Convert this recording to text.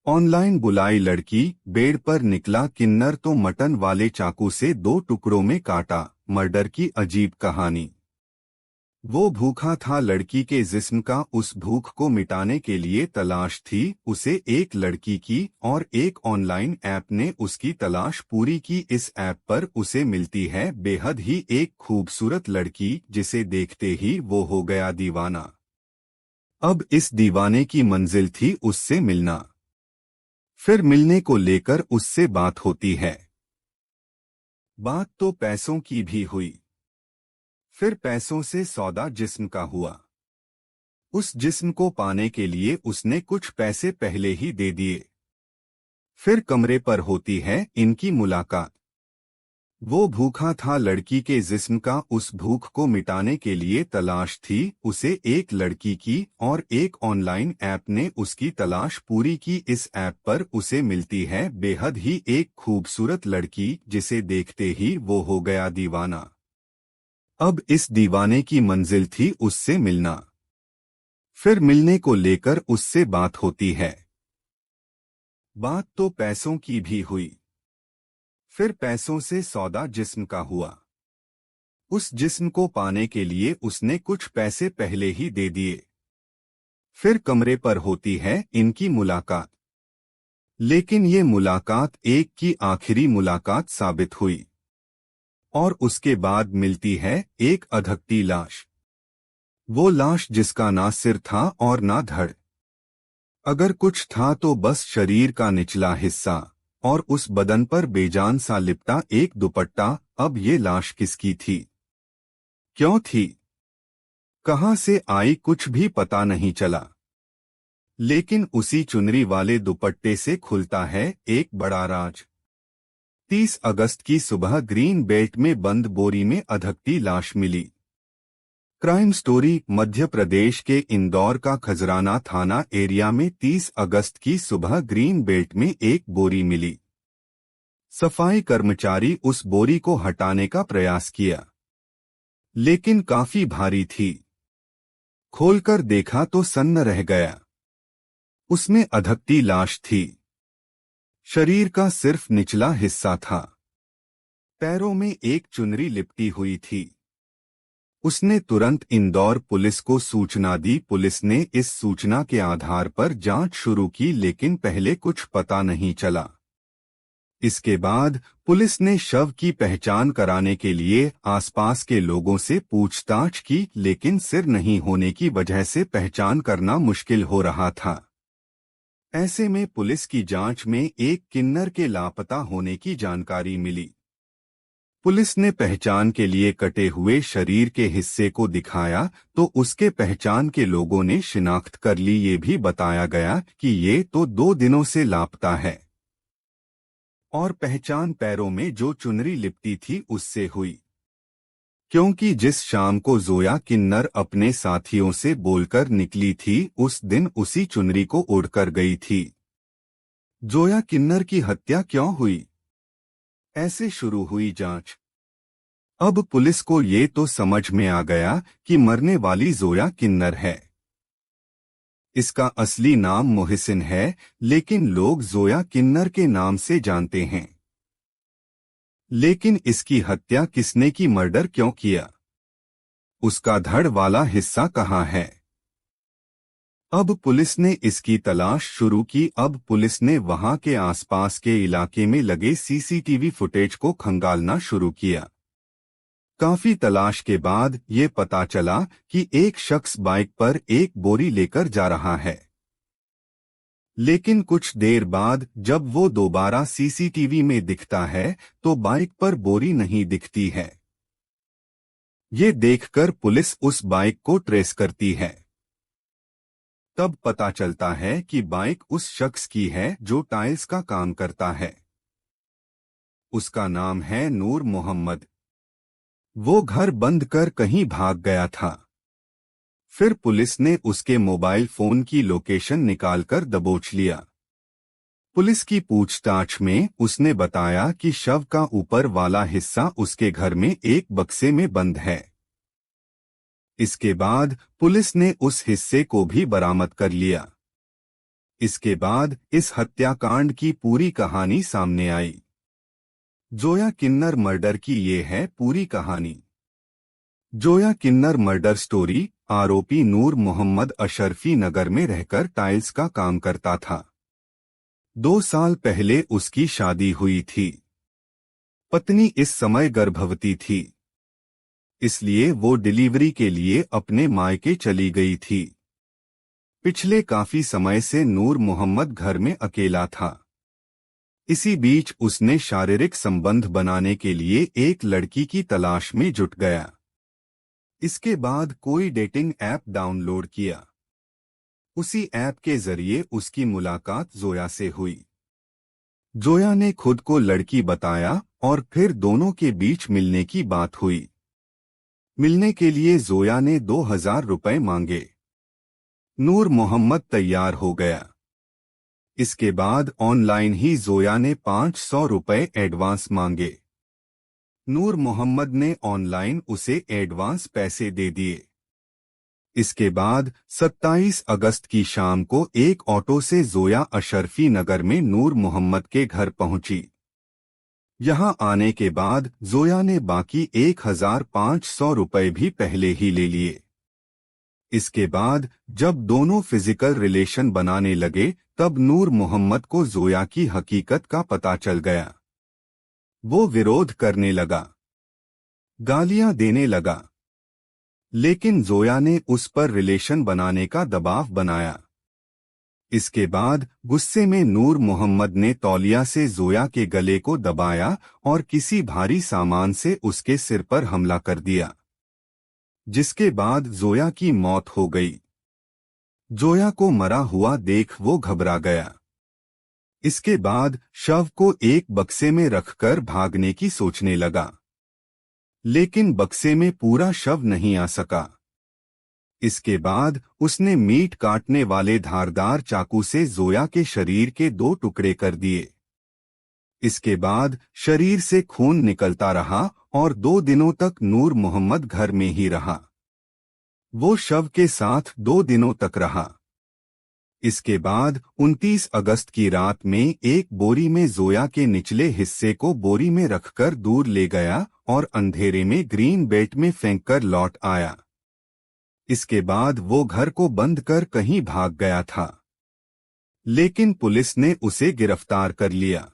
Online बुलाई लड़की, bed पर निकला किन्नर तो मटन वाले चाकू से 2 टुकड़ों में काटा। मर्डर की अजीब कहानी। वो भूखा था, लड़की के जिस्म का उस भूख को मिटाने के लिए तलाश थी उसे एक लड़की की, और एक ऑनलाइन ऐप ने उसकी तलाश पूरी की। इस ऐप पर उसे मिलती है बेहद ही एक खूबसूरत लड़की, जिसे देखते ही वो हो गया दीवाना। अब इस दीवाने की मंजिल थी उससे मिलना। फिर मिलने को लेकर उससे बात होती है। बात तो पैसों की भी हुई। फिर पैसों से सौदा जिस्म का हुआ। उस जिस्म को पाने के लिए उसने कुछ पैसे पहले ही दे दिए। फिर कमरे पर होती है इनकी मुलाकात। वो भूखा था, लड़की के जिस्म का उस भूख को मिटाने के लिए तलाश थी उसे एक लड़की की, और एक ऑनलाइन ऐप ने उसकी तलाश पूरी की। इस ऐप पर उसे मिलती है बेहद ही एक खूबसूरत लड़की, जिसे देखते ही वो हो गया दीवाना। अब इस दीवाने की मंजिल थी उससे मिलना। फिर मिलने को लेकर उससे बात होती है। बात तो पैसों की भी हुई। फिर पैसों से सौदा जिस्म का हुआ। उस जिस्म को पाने के लिए उसने कुछ पैसे पहले ही दे दिए। फिर कमरे पर होती है इनकी मुलाकात। लेकिन ये मुलाकात एक की आखिरी मुलाकात साबित हुई। और उसके बाद मिलती है एक अधकती लाश। वो लाश जिसका ना सिर था और ना धड़। अगर कुछ था तो बस शरीर का निचला हिस्सा, और उस बदन पर बेजान सा लिपटा एक दुपट्टा। अब ये लाश किसकी थी, क्यों थी, कहां से आई, कुछ भी पता नहीं चला। लेकिन उसी चुनरी वाले दुपट्टे से खुलता है एक बड़ा राज। 30 अगस्त की सुबह ग्रीन बेल्ट में बंद बोरी में अधकती लाश मिली। क्राइम स्टोरी मध्य प्रदेश के इंदौर का खजराना थाना एरिया में 30 अगस्त की सुबह ग्रीन बेल्ट में एक बोरी मिली। सफाई कर्मचारी उस बोरी को हटाने का प्रयास किया, लेकिन काफी भारी थी। खोलकर देखा तो सन्न रह गया। उसमें अधकती लाश थी। शरीर का सिर्फ निचला हिस्सा था। पैरों में एक चुनरी लिपटी हुई थी। उसने तुरंत इंदौर पुलिस को सूचना दी। पुलिस ने इस सूचना के आधार पर जांच शुरू की, लेकिन पहले कुछ पता नहीं चला। इसके बाद पुलिस ने शव की पहचान कराने के लिए आसपास के लोगों से पूछताछ की, लेकिन सिर नहीं होने की वजह से पहचान करना मुश्किल हो रहा था। ऐसे में पुलिस की जांच में एक किन्नर के लापता होने की जानकारी मिली। पुलिस ने पहचान के लिए कटे हुए शरीर के हिस्से को दिखाया तो उसके पहचान के लोगों ने शिनाख्त कर ली। ये भी बताया गया कि ये तो 2 दिनों से लापता है। और पहचान पैरों में जो चुनरी लिपटी थी उससे हुई, क्योंकि जिस शाम को जोया किन्नर अपने साथियों से बोलकर निकली थी, उस दिन उसी चुनरी को उड़कर गई थी। जोया किन्नर की हत्या क्यों हुई? ऐसे शुरू हुई जांच। अब पुलिस को ये तो समझ में आ गया कि मरने वाली जोया किन्नर है। इसका असली नाम मोहसिन है, लेकिन लोग जोया किन्नर के नाम से जानते हैं। लेकिन इसकी हत्या किसने की, मर्डर क्यों किया? उसका धड़ वाला हिस्सा कहाँ है? अब पुलिस ने इसकी तलाश शुरू की। अब पुलिस ने वहां के आसपास के इलाके में लगे सीसीटीवी फुटेज को खंगालना शुरू किया। काफी तलाश के बाद ये पता चला कि एक शख्स बाइक पर एक बोरी लेकर जा रहा है। लेकिन कुछ देर बाद जब वो दोबारा सीसीटीवी में दिखता है तो बाइक पर बोरी नहीं दिखती है। ये देखकर पुलिस उस बाइक को ट्रेस करती है। तब पता चलता है कि बाइक उस शख्स की है जो टाइल्स का काम करता है। उसका नाम है नूर मोहम्मद। वो घर बंद कर कहीं भाग गया था। फिर पुलिस ने उसके मोबाइल फोन की लोकेशन निकालकर दबोच लिया। पुलिस की पूछताछ में उसने बताया कि शव का ऊपर वाला हिस्सा उसके घर में एक बक्से में बंद है। इसके बाद पुलिस ने उस हिस्से को भी बरामद कर लिया। इसके बाद इस हत्याकांड की पूरी कहानी सामने आई। जोया किन्नर मर्डर की ये है पूरी कहानी। जोया किन्नर मर्डर स्टोरी। आरोपी नूर मोहम्मद अशरफी नगर में रहकर टाइल्स का काम करता था। 2 साल पहले उसकी शादी हुई थी। पत्नी इस समय गर्भवती थी, इसलिए वो डिलीवरी के लिए अपने मायके चली गई थी। पिछले काफी समय से नूर मोहम्मद घर में अकेला था। इसी बीच उसने शारीरिक संबंध बनाने के लिए एक लड़की की तलाश में जुट गया। इसके बाद कोई डेटिंग ऐप डाउनलोड किया। उसी ऐप के जरिए उसकी मुलाकात जोया से हुई। जोया ने खुद को लड़की बताया और फिर दोनों के बीच मिलने की बात हुई। मिलने के लिए जोया ने 2000 रुपए मांगे। नूर मोहम्मद तैयार हो गया। इसके बाद ऑनलाइन ही जोया ने 500 रुपए एडवांस मांगे। नूर मोहम्मद ने ऑनलाइन उसे एडवांस पैसे दे दिए। इसके बाद 27 अगस्त की शाम को एक ऑटो से जोया अशरफी नगर में नूर मोहम्मद के घर पहुंची। यहां आने के बाद जोया ने बाकी 1500 रुपए भी पहले ही ले लिए। इसके बाद जब दोनों फिजिकल रिलेशन बनाने लगे तब नूर मोहम्मद को जोया की हकीकत का पता चल गया। वो विरोध करने लगा, गालियां देने लगा, लेकिन जोया ने उस पर रिलेशन बनाने का दबाव बनाया। इसके बाद गुस्से में नूर मोहम्मद ने तौलिया से जोया के गले को दबाया और किसी भारी सामान से उसके सिर पर हमला कर दिया, जिसके बाद जोया की मौत हो गई। जोया को मरा हुआ देख वो घबरा गया। इसके बाद शव को एक बक्से में रखकर भागने की सोचने लगा, लेकिन बक्से में पूरा शव नहीं आ सका। इसके बाद उसने मीट काटने वाले धारदार चाकू से जोया के शरीर के 2 टुकड़े कर दिए। इसके बाद शरीर से खून निकलता रहा और 2 दिनों तक नूर मोहम्मद घर में ही रहा। वो शव के साथ 2 दिनों तक रहा। इसके बाद 29 अगस्त की रात में एक बोरी में जोया के निचले हिस्से को बोरी में रखकर दूर ले गया और अंधेरे में ग्रीन बेल्ट में फेंककर लौट आया। इसके बाद वो घर को बंद कर कहीं भाग गया था, लेकिन पुलिस ने उसे गिरफ्तार कर लिया।